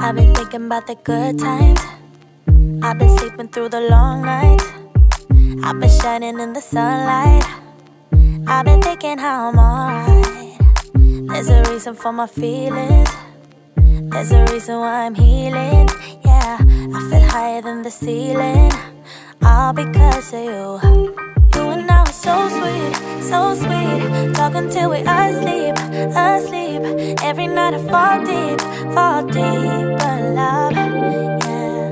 I've been thinking about the good times. I've been sleeping through the long nights. I've been shining in the sunlight. I've been thinking how I'm alright. There's a reason for my feelings. There's a reason why I'm healing. Yeah, I feel higher than the ceiling. All because of you. You and I were so sweet, so sweet. Talking till we asleep, asleep. Every night I fall deep. But love, yeah.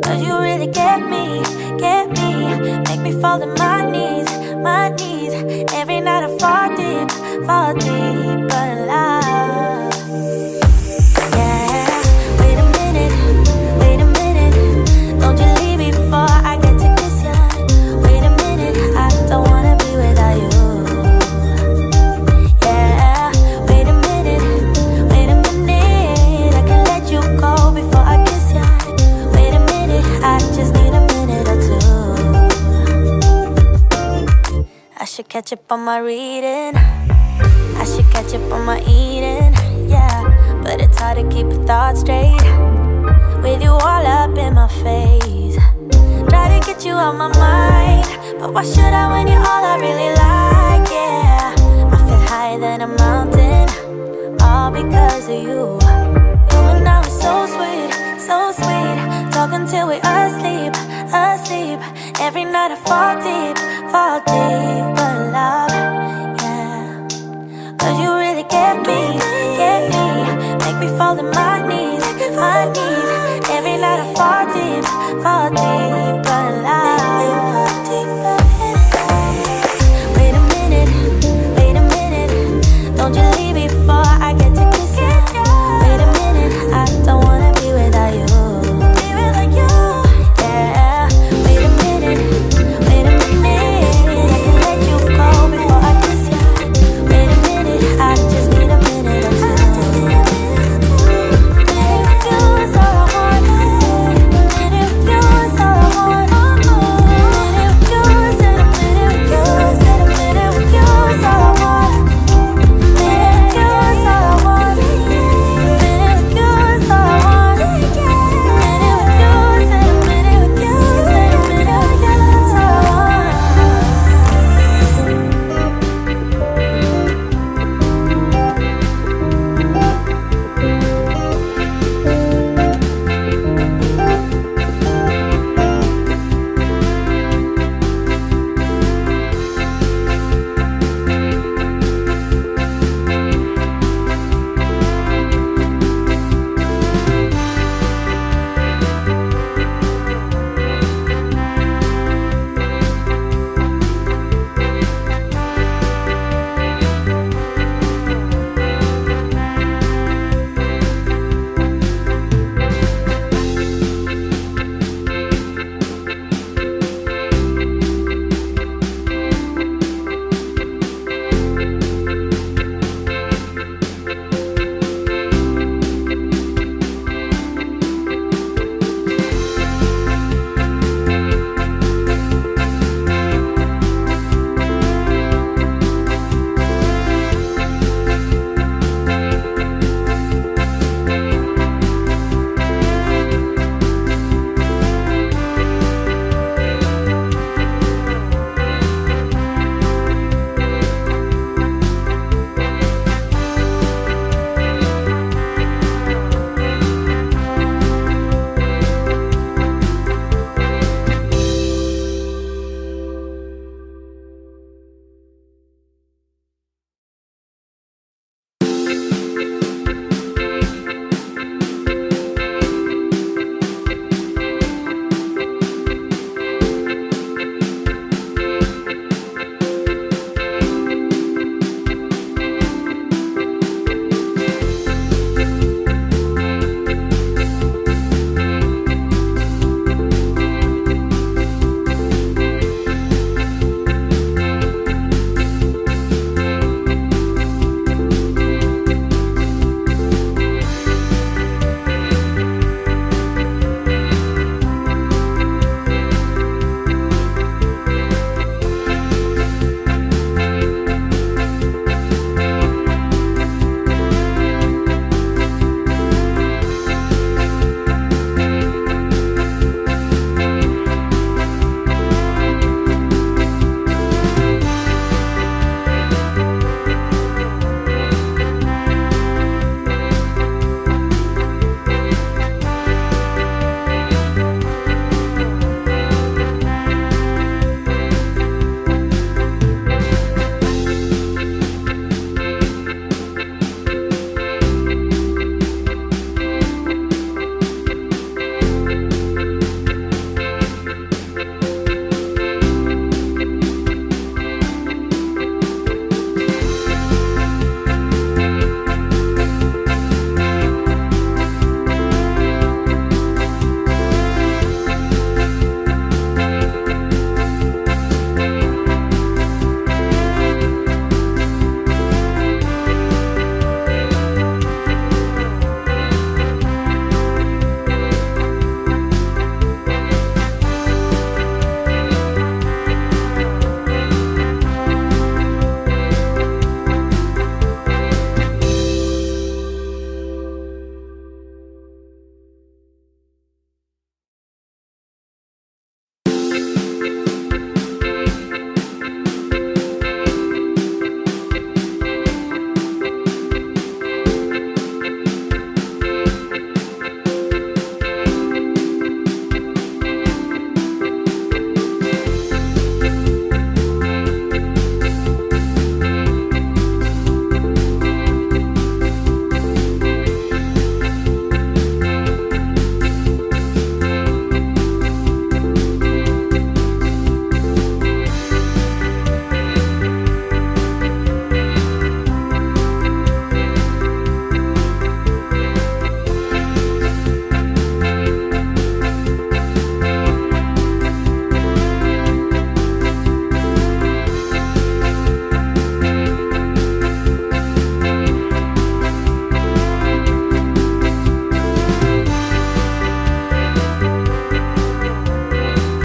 Cause you really get me. Make me fall to my knees. Every night I fall deep. But love, yeah. Wait a minute. Don't you leave before I get to kiss ya. Wait a minute, I don't wanna be without you. Yeah. Wait a minute. I can let you go before I kiss ya. Wait a minute, I just need a minute or two. I should catch up on my reading. I should catch up on my eating. Yeah, but it's hard to keep your thoughts straight with you all up in my face. Try to get you out my mind, but why should I when you're all I really like? Yeah, I feel higher than a mountain, all because of you. You and I were so sweet, so sweet. Talking till we asleep. Every night I fall deep. But love, yeah. Cause you really get me. Make me fall to my knees. Every night I fall deep.